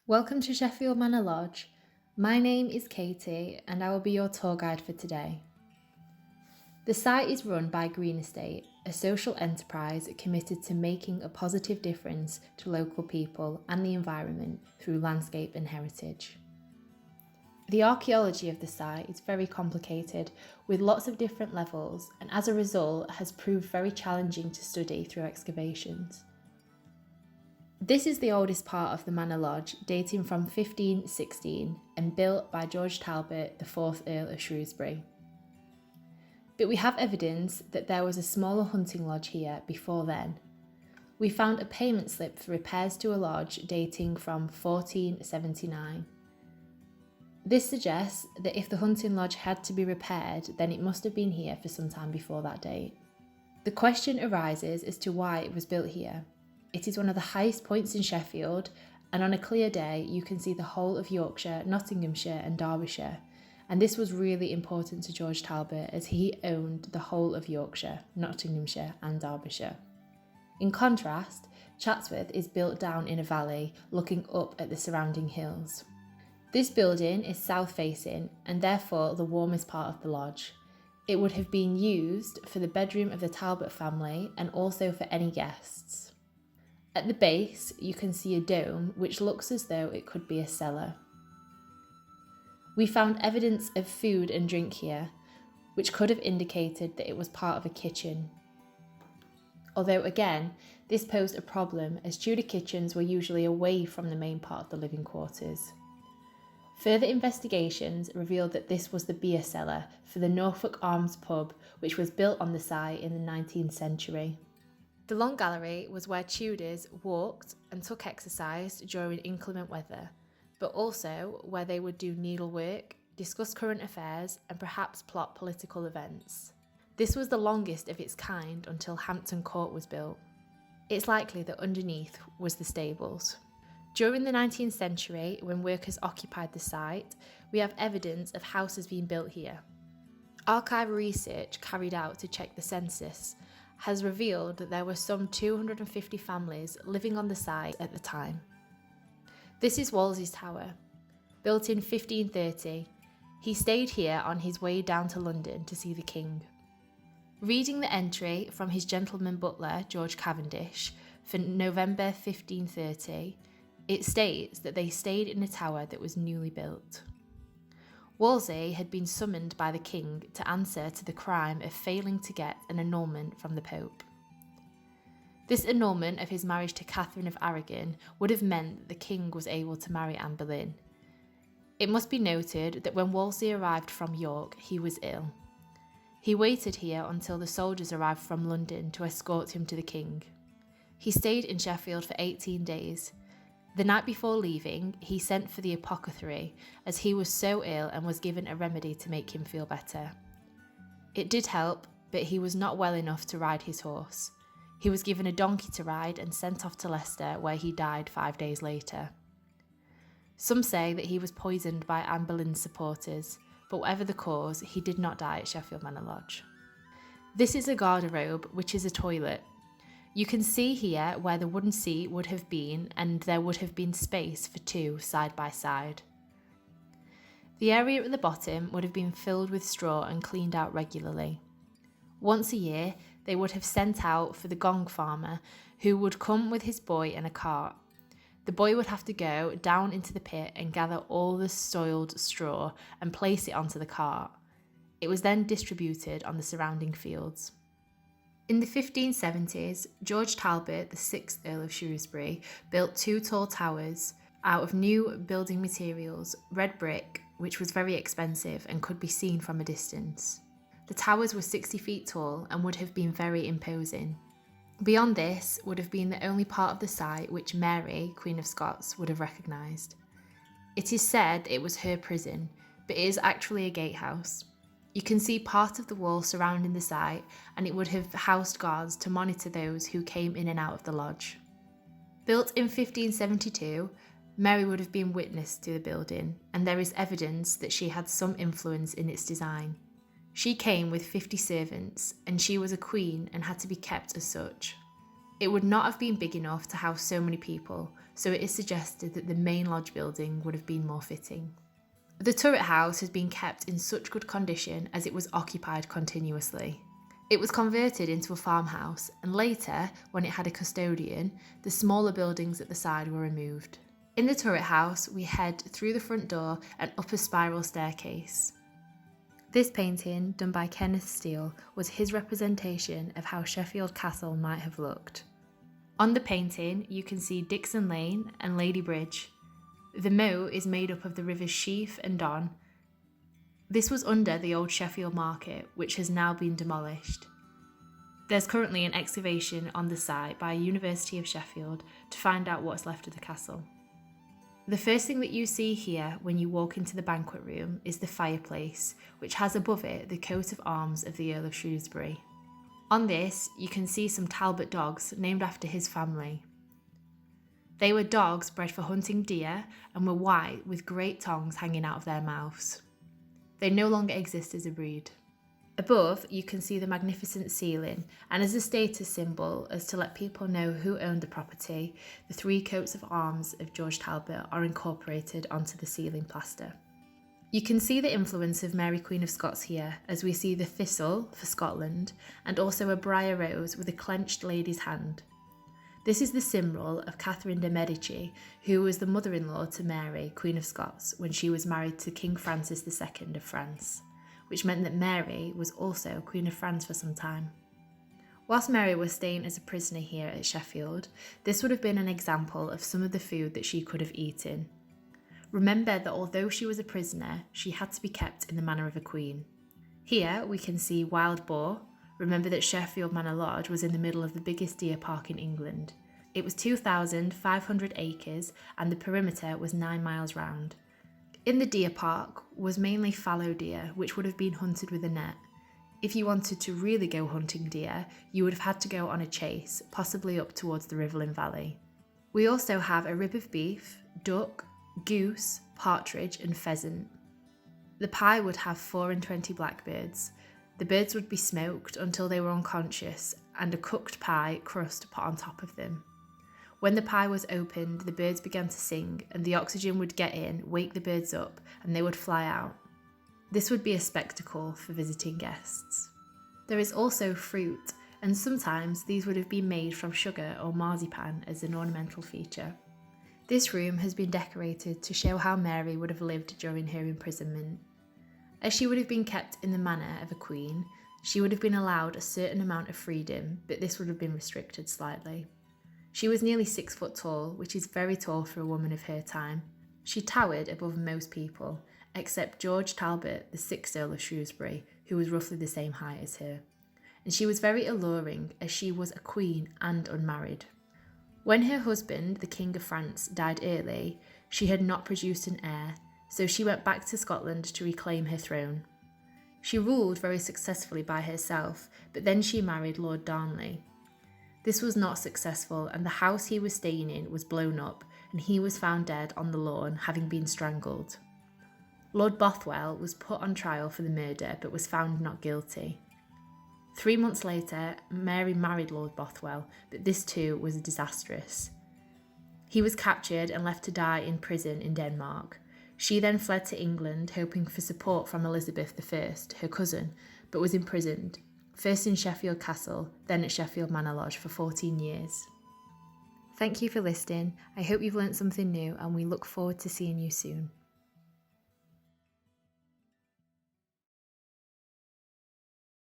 Welcome to Sheffield Manor Lodge. My name is Katie and I will be your tour guide for today. The site is run by Green Estate, a social enterprise committed to making a positive difference to local people and the environment through landscape and heritage. The archaeology of the site is very complicated with lots of different levels and as a result has proved very challenging to study through excavations. This is the oldest part of the Manor Lodge, dating from 1516 and built by George Talbot, the 4th Earl of Shrewsbury. But we have evidence that there was a smaller hunting lodge here before then. We found a payment slip for repairs to a lodge dating from 1479. This suggests that if the hunting lodge had to be repaired, then it must have been here for some time before that date. The question arises as to why it was built here. It is one of the highest points in Sheffield, and on a clear day you can see the whole of Yorkshire, Nottinghamshire and Derbyshire, and this was really important to George Talbot as he owned the whole of Yorkshire, Nottinghamshire and Derbyshire. In contrast, Chatsworth is built down in a valley looking up at the surrounding hills. This building is south facing and therefore the warmest part of the lodge. It would have been used for the bedroom of the Talbot family and also for any guests. At the base, you can see a dome which looks as though it could be a cellar. We found evidence of food and drink here, which could have indicated that it was part of a kitchen. Although again, this posed a problem as Tudor kitchens were usually away from the main part of the living quarters. Further investigations revealed that this was the beer cellar for the Norfolk Arms pub, which was built on the site in the 19th century. The Long Gallery was where Tudors walked and took exercise during inclement weather, but also where they would do needlework, discuss current affairs, and perhaps plot political events. This was the longest of its kind until Hampton Court was built. It's likely that underneath was the stables. During the 19th century, when workers occupied the site, we have evidence of houses being built here. Archival research carried out to check the census has revealed that there were some 250 families living on the site at the time. This is Wolsey's Tower. Built in 1530, he stayed here on his way down to London to see the king. Reading the entry from his gentleman butler, George Cavendish, for November 1530, it states that they stayed in a tower that was newly built. Wolsey had been summoned by the king to answer to the crime of failing to get an annulment from the Pope. This annulment of his marriage to Catherine of Aragon would have meant that the king was able to marry Anne Boleyn. It must be noted that when Wolsey arrived from York, he was ill. He waited here until the soldiers arrived from London to escort him to the king. He stayed in Sheffield for 18 days. The night before leaving, he sent for the apothecary as he was so ill and was given a remedy to make him feel better. It did help, but he was not well enough to ride his horse. He was given a donkey to ride and sent off to Leicester, where he died 5 days later. Some say that he was poisoned by Anne Boleyn's supporters, but whatever the cause, he did not die at Sheffield Manor Lodge. This is a garderobe, which is a toilet. You can see here where the wooden seat would have been, and there would have been space for two side by side. The area at the bottom would have been filled with straw and cleaned out regularly. Once a year, they would have sent out for the gong farmer, who would come with his boy in a cart. The boy would have to go down into the pit and gather all the soiled straw and place it onto the cart. It was then distributed on the surrounding fields. In the 1570s, George Talbot, the 6th Earl of Shrewsbury, built 2 tall towers out of new building materials, red brick, which was very expensive and could be seen from a distance. The towers were 60 feet tall and would have been very imposing. Beyond this would have been the only part of the site which Mary, Queen of Scots, would have recognised. It is said it was her prison, but it is actually a gatehouse. You can see part of the wall surrounding the site, and it would have housed guards to monitor those who came in and out of the lodge. Built in 1572, Mary would have been witness to the building, and there is evidence that she had some influence in its design. She came with 50 servants, and she was a queen and had to be kept as such. It would not have been big enough to house so many people, so it is suggested that the main lodge building would have been more fitting. The turret house has been kept in such good condition as it was occupied continuously. It was converted into a farmhouse, and later, when it had a custodian, the smaller buildings at the side were removed. In the turret house, we head through the front door and up a spiral staircase. This painting, done by Kenneth Steele, was his representation of how Sheffield Castle might have looked. On the painting, you can see Dixon Lane and Lady Bridge. The moat is made up of the rivers Sheaf and Don. This was under the old Sheffield market, which has now been demolished. There's currently an excavation on the site by University of Sheffield to find out what's left of the castle. The first thing that you see here when you walk into the banquet room is the fireplace, which has above it the coat of arms of the Earl of Shrewsbury. On this, you can see some Talbot dogs named after his family. They were dogs bred for hunting deer and were white with great tongues hanging out of their mouths. They no longer exist as a breed. Above, you can see the magnificent ceiling, and as a status symbol, as to let people know who owned the property, the 3 coats of arms of George Talbot are incorporated onto the ceiling plaster. You can see the influence of Mary Queen of Scots here, as we see the thistle for Scotland, and also a briar rose with a clenched lady's hand. This is the symbol of Catherine de' Medici, who was the mother-in-law to Mary, Queen of Scots, when she was married to King Francis II of France, which meant that Mary was also Queen of France for some time. Whilst Mary was staying as a prisoner here at Sheffield, this would have been an example of some of the food that she could have eaten. Remember that although she was a prisoner, she had to be kept in the manner of a queen. Here we can see wild boar. Remember that Sheffield Manor Lodge was in the middle of the biggest deer park in England. It was 2,500 acres and the perimeter was 9 miles round. In the deer park was mainly fallow deer, which would have been hunted with a net. If you wanted to really go hunting deer, you would have had to go on a chase, possibly up towards the Rivelin Valley. We also have a rib of beef, duck, goose, partridge and pheasant. The pie would have 4 and 20 blackbirds. The birds would be smoked until they were unconscious and a cooked pie crust put on top of them. When the pie was opened, the birds began to sing and the oxygen would get in, wake the birds up, and they would fly out. This would be a spectacle for visiting guests. There is also fruit, and sometimes these would have been made from sugar or marzipan as an ornamental feature. This room has been decorated to show how Mary would have lived during her imprisonment. As she would have been kept in the manner of a queen, she would have been allowed a certain amount of freedom, but this would have been restricted slightly. She was nearly 6 foot tall, which is very tall for a woman of her time. She towered above most people, except George Talbot, the 6th Earl of Shrewsbury, who was roughly the same height as her. And she was very alluring, as she was a queen and unmarried. When her husband, the King of France, died early, she had not produced an heir, so she went back to Scotland to reclaim her throne. She ruled very successfully by herself, but then she married Lord Darnley. This was not successful, and the house he was staying in was blown up, and he was found dead on the lawn, having been strangled. Lord Bothwell was put on trial for the murder, but was found not guilty. 3 months later, Mary married Lord Bothwell, but this too was disastrous. He was captured and left to die in prison in Denmark. She then fled to England, hoping for support from Elizabeth I, her cousin, but was imprisoned, first in Sheffield Castle, then at Sheffield Manor Lodge for 14 years. Thank you for listening. I hope you've learnt something new and we look forward to seeing you soon.